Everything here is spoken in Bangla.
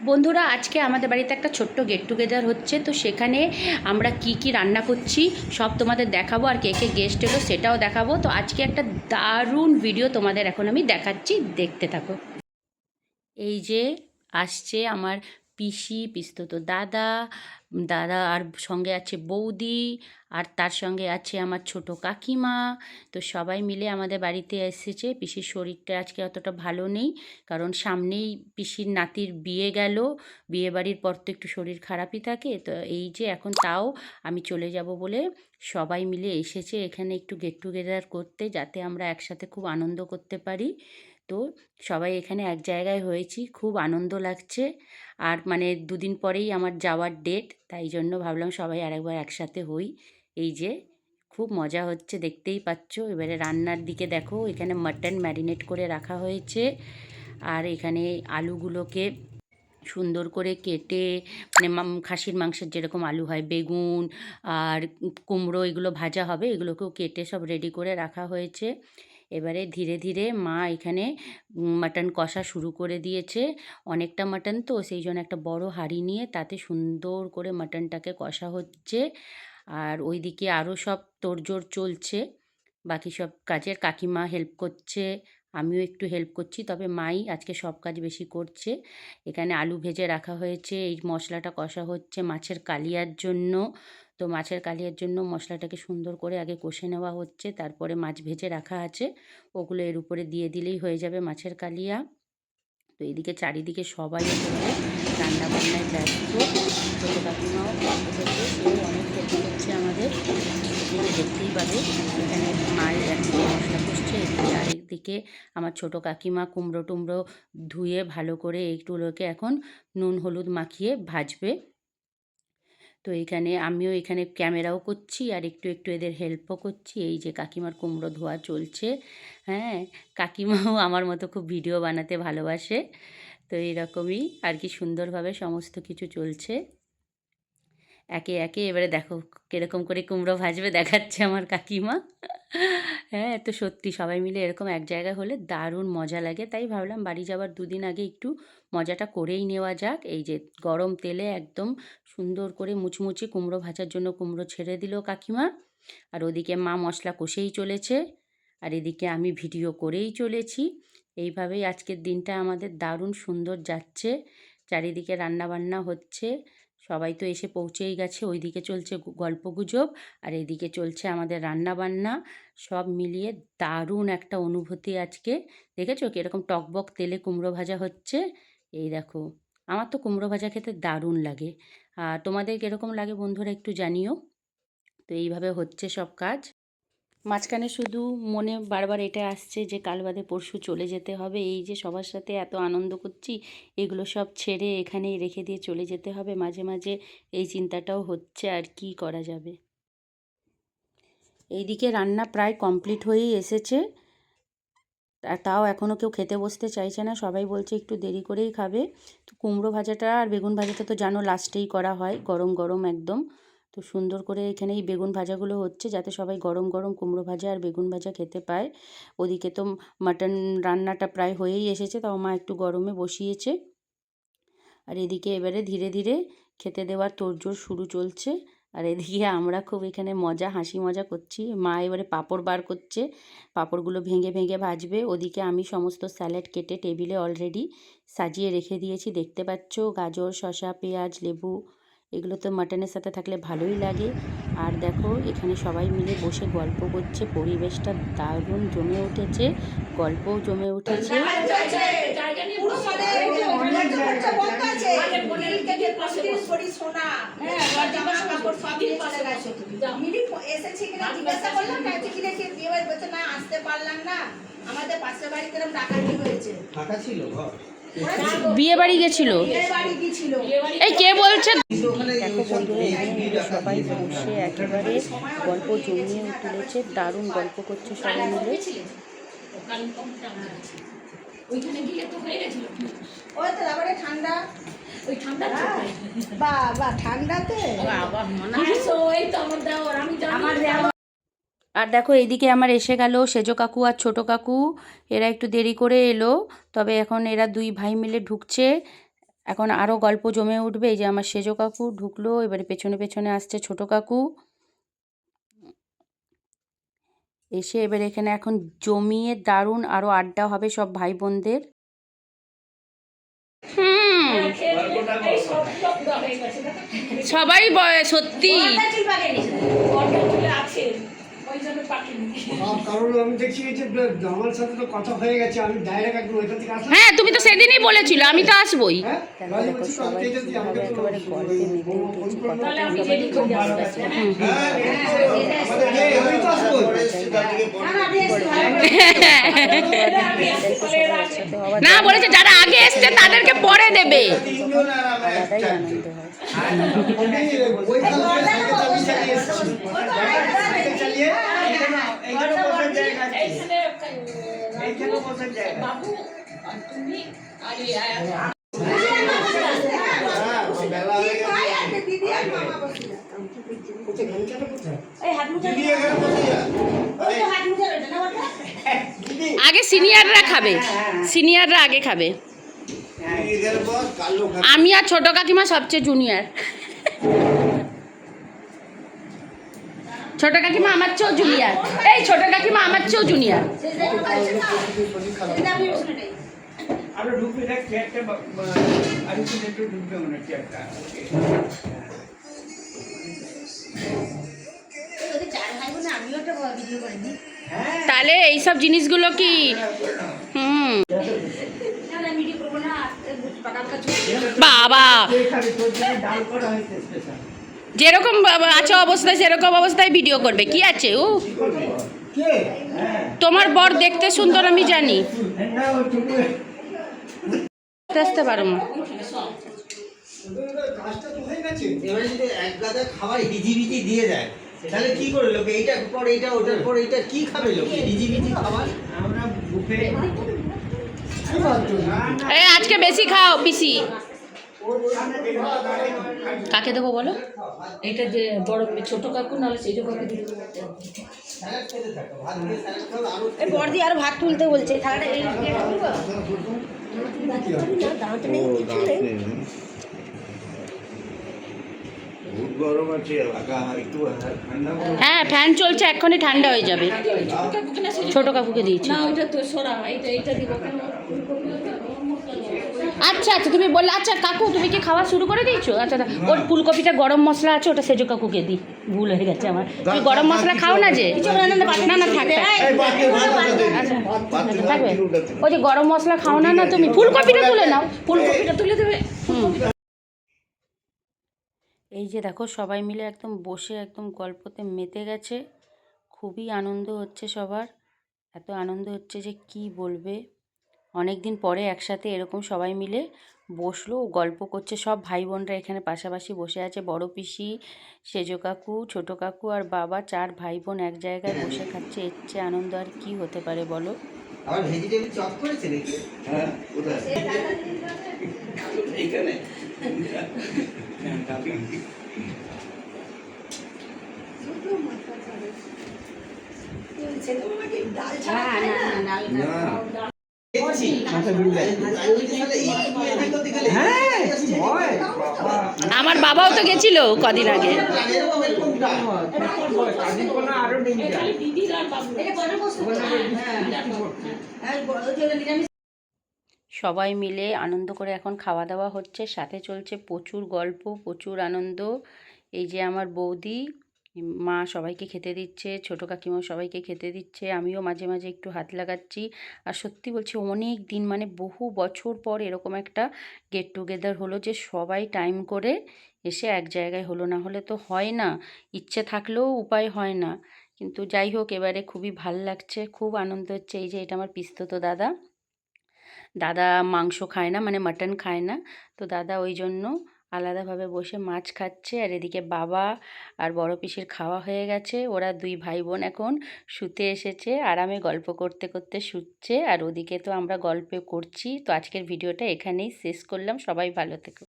বন্ধুরা, আজকে আমাদের বাড়িতে একটা ছোট্ট গেট টুগেদার হচ্ছে। তো সেখানে আমরা কি কি রান্না করছি সব তোমাদের দেখাবো, আর কে কে গেস্ট এলো সেটাও দেখাবো। তো আজকে একটা দারুণ ভিডিও তোমাদের এখন আমি দেখাচ্ছি, দেখতে থাকো। এই যে আসছে আমার পিসি, পিসতুতো দাদা, দাদা আর সঙ্গে আছে বৌদি, আর তার সঙ্গে আছে আমার ছোট কাকিমা। তো সবাই মিলে আমাদের বাড়িতে এসেছে। পিসির শরীরটা আজকে অতটা ভালো নেই, কারণ সামনেই পিসির নাতির বিয়ে গেল। বিয়ে বাড়ির পর তো একটু শরীর খারাপই থাকে। তো এই যে এখন তাও আমি চলে যাব বলে সবাই মিলে এসেছে এখানে একটু গেট টুগেদার করতে, যাতে আমরা একসাথে খুব আনন্দ করতে পারি। তো সবাই এখানে এক জায়গায় হয়েছি, খুব আনন্দ লাগছে। আর মানে দুদিন পরেই আমার যাওয়ার ডেট, তাই জন্য ভাবলাম সবাই আরেকবার একসাথে হই। এই যে খুব মজা হচ্ছে, দেখতেই পাচ্ছ। এবারে রান্নার দিকে দেখো, এখানে মাটন ম্যারিনেট করে রাখা হয়েছে। আর এখানে আলুগুলোকে সুন্দর করে কেটে, মানে খাসির মাংসের যেরকম আলু হয়, বেগুন আর কুমড়ো, এগুলো ভাজা হবে, এগুলোকেও কেটে সব রেডি করে রাখা হয়েছে। এবারে ধীরে ধীরে মা এখানে মাটন কষা শুরু করে দিয়েছে। অনেকটা মাটন তো, সেই জন্য একটা বড় হাঁড়ি নিয়ে তাতে সুন্দর করে মাটনটাকে কষা হচ্ছে। আর ওইদিকে আরও সব তোড়জোড় চলছে, বাকি সব কাজের কাকিমা হেল্প করছে, আমিও একটু হেল্প করছি, তবে মাই আজকে সব কাজ বেশি করছে। এখানে আলু ভেজে রাখা হয়েছে, এই মশলাটা কষা হচ্ছে মাছের কালিয়ার জন্য। তো মাছের কালিয়ার জন্য মশলাটাকে সুন্দর করে আগে কষে নেওয়া হচ্ছে, তারপরে মাছ ভেজে রাখা আছে, ওগুলো এর উপরে দিয়ে দিলেই হয়ে যাবে মাছের কালিয়া। তো এদিকে চারিদিকে সবাই একেবারে রান্না বান্নায় ব্যস্ত। ছোটো কাকিমাও ব্যস্ত হচ্ছে, সেও অনেক হেল্প করছে আমাদের। এদিকে দেখতেই পাবে এখানে মায়ের একদিকে মশলা কষছে, এদিকে আরেকদিকে আমার ছোটো কাকিমা কুমড়ো টুমড়ো ধুয়ে ভালো করে এইগুলোকে এখন নুন হলুদ মাখিয়ে ভাজবে। তো এইখানে আমিও এখানে ক্যামেরাও করছি, আর একটু একটু এদের হেল্পও করছি। এই যে কাকিমার কুমড়ো ধোয়া চলছে। হ্যাঁ, কাকিমাও আমার মতো খুব ভিডিও বানাতে ভালোবাসে। তো এইরকমই আর কি, সুন্দরভাবে সমস্ত কিছু চলছে একে একে। এবারে দেখো কীরকম করে কুমড়ো ভাজবে দেখাচ্ছে আমার কাকিমা। হ্যাঁ, তো সত্যি সবাই মিলে এরকম এক জায়গায় হলে দারুণ মজা লাগে, তাই ভাবলাম বাড়ি যাওয়ার দুদিন আগে একটু মজাটা করেই নেওয়া যাক। এই যে গরম তেলে একদম সুন্দর করে মুচমুচে কুমড়ো ভাজার জন্য কুমড়ো ছেড়ে দিল কাকিমা। আর ওদিকে মা মশলা কষেই চলেছে, আর এদিকে আমি ভিডিও করেই চলেছি। এইভাবেই আজকের দিনটা আমাদের দারুণ সুন্দর যাচ্ছে। চারিদিকে রান্নাবান্না হচ্ছে, সবাই তো এসে পৌঁছেই গেছে। ওইদিকে চলছে গল্পগুজব, আর এইদিকে চলছে আমাদের রান্নাবান্না। সব মিলিয়ে দারুণ একটা অনুভূতি আজকে। দেখেছো কীরকম টকবক তেলে কুমড়ো ভাজা হচ্ছে? এই দেখো, আমার তো কুমড়ো ভাজা খেতে দারুণ লাগে। আর তোমাদের কীরকম লাগে বন্ধুরা একটু জানিও। তো এইভাবে হচ্ছে সব কাজ। মাঝখানে শুধু মনে বারবার এটা আসছে যে কাল বাদে পরশু চলে যেতে হবে। এই যে সবার সাথে এত আনন্দ করছি, এগুলো সব ছেড়ে এখানেই রেখে দিয়ে চলে যেতে হবে, মাঝে মাঝে এই চিন্তাটাও হচ্ছে। আর কি করা যাবে। এইদিকে রান্না প্রায় কমপ্লিট হয়েই এসেছে, আর তাও এখনও কেউ খেতে বসতে চাইছে না, সবাই বলছে একটু দেরি করেই খাবে। তো কুমড়ো ভাজাটা আর বেগুন ভাজাটা তো জানো লাস্টেই করা হয়, গরম গরম একদম। তো সুন্দর করে এখানে এই বেগুন ভাজাগুলো হচ্ছে, যাতে সবাই গরম গরম কুমড়ো ভাজা আর বেগুন ভাজা খেতে পায়। ওদিকে তো মাটন রান্নাটা প্রায় হয়েই এসেছে, তাও মা একটু গরমে বসিয়েছে। আর এদিকে এবারে ধীরে ধীরে খেতে দেওয়ার তোড়জোড় শুরু চলছে। আর এদিকে আমরা খুব এখানে মজা হাসি মজা করছি। মা এবারে পাঁপড় বার করছে, পাঁপড়গুলো ভেঙে ভেঙে ভাজবে। ওদিকে আমি সমস্ত স্যালাড কেটে টেবিলে অলরেডি সাজিয়ে রেখে দিয়েছি, দেখতে পাচ্ছ। গাজর, শসা, পেঁয়াজ, লেবু, এগুলো তো মাটনের সাথে থাকলে ভালোই লাগে। আর দেখো এখানে সবাই মিলে বসে গল্প করছে, পরিবেশটা দারুণ জমে উঠেছে, গল্পও জমে উঠেছে। বিয়ে বাড়ি গেছিল, এই কে বলছে? দেখো বন্ধুরা, এখানে সবাই বসে একেবারে গল্প জমিয়ে তুলেছে, দারুণ গল্প করছে সবাই মিলে। ওইখানে গিয়ে তো হয়ে গেছিল, ওই তো আবার ঠান্ডা, ওই ঠান্ডা বাবা ঠান্ডাতে বাবা মনে হয় ওই তো আমার দেওর, আমি জানি। আর দেখো এইদিকে আমার এসে গেল সেজো কাকু আর ছোটো কাকু, এরা একটু দেরি করে এলো, তবে এখন এরা দুই ভাই মিলে ঢুকছে। এখন আরও গল্প জমে উঠবে। এই যে আমার সেজো কাকু ঢুকলো, এবারে পেছনে পেছনে আসছে ছোট কাকু এসে, এবারে এখানে এখন জমিয়ে দারুণ আরও আড্ডা হবে সব ভাই বোনদের। সবাই সত্যি হ্যাঁ, তুমি তো সেদিনই বলেছিল আমি তো আসবোই। না, বলেছে যারা আগে এসছে তাদেরকে পরে দেবে। আগে সিনিয়ররা খাবে, সিনিয়ররা আগে খাবে। আমি আর ছোট কাকিমা সবচেয়ে জুনিয়র। ছোট কাকিমা আমার চেয়েও জুনিয়র। এই ছোট কাকিমা আমার চেয়েও জুনিয়র। তাহলে এইসব জিনিসগুলো কি বাবা যেরকম আছে অবস্থায় সেরকম অবস্থায় ভিডিও করবে, কি আছে ও? তোমার বর দেখতে সুন্দর আমি জানি। আসতে পারো না। তাহলে কি করে লোকে এইটার পর এইটা, ওটার পর এইটা কি খাবে লোকে? হিজিবিজি খাবার। আমরা বুফে আজকে বেশি খাও পিসি। কাকে দেবো বলো? এটা যে বড় ছোট কাকু নাহলে সেই কাকু দিতে। বড়দি আর ভাত তুলতে বলছে। হ্যাঁ, ফ্যান চলছে, এক্ষুনি ঠান্ডা হয়ে যাবে। ছোট কাকুকে দিয়েছি। না ওইটা তো সরা, এইটা দিব। আচ্ছা আচ্ছা, তুমি বললে। আচ্ছা কাকু, তুমি কি খাওয়া শুরু করে দিয়েছো? আচ্ছা, ওর ফুলকপিটা গরম মশলা আছে, ওটা সেজো কাকুকে দিই। ভুল হয়ে গেছে আমার। তুমি গরম মশলা খাও না যে? না না, থাকবে। আচ্ছা থাকবে। ওই যে গরম মশলা খাও না, না তুমি ফুলকপিটা তুলে নাও, ফুলকপিটা তুলে দেবে। এই যে দেখো সবাই মিলে একদম বসে একদম গল্পতে মেতে গেছে। খুবই আনন্দ হচ্ছে সবার। এত আনন্দ হচ্ছে যে কি বলবে। অনেক দিন পরে একসাথে এরকম সবাই মিলে বসলো, গল্প করছে। সব ভাই বোনরা এখানে পাশাপাশি বসে আছে। বড় পিসি, সেজো কাকু, ছোট কাকু আর বাবা, 4 ভাই বোন এক জায়গায় বসে খাচ্ছে। এর চেয়ে আনন্দ আর কি হতে পারে বলো? আবার ভেজিটেবল চপ করেছে নাকি? হ্যাঁ, কোথায়? এইখানে। আমার বাবাও তো গেছিল কদিন আগে। সবাই মিলে আনন্দ করে এখন খাওয়া দাওয়া হচ্ছে, সাথে চলছে প্রচুর গল্প, প্রচুর আনন্দ। এই যে আমার বৌদি, মা সবাইকে খেতে দিচ্ছে, ছোটো কাকিমাও সবাইকে খেতে দিচ্ছে, আমিও মাঝে মাঝে একটু হাত লাগাচ্ছি। আর সত্যি বলছি, অনেক দিন মানে বহু বছর পর এরকম একটা গেট টুগেদার হলো, যে সবাই টাইম করে এসে এক জায়গায় হলো। না হলে তো হয় না, ইচ্ছে থাকলেও উপায় হয় না। কিন্তু যাই হোক, এবারে খুবই ভাল লাগছে, খুব আনন্দ হচ্ছে। এই যে এটা আমার পিস্তত দাদা। দাদা মাংস খায় না, মানে মাটন খায় না, তো দাদা ওই জন্য আলাদাভাবে বসে মাছ খাচ্ছে। আর এদিকে বাবা আর বড় পিসির খাওয়া হয়ে গেছে। ওরা 2 ভাই বোন এখন শুতে এসেছে, আরামে গল্প করতে করতে শুচ্ছে। আর ওদিকে তো আমরা গল্প করছি। তো আজকের ভিডিওটা এখানেই শেষ করলাম। সবাই ভালো থেকো।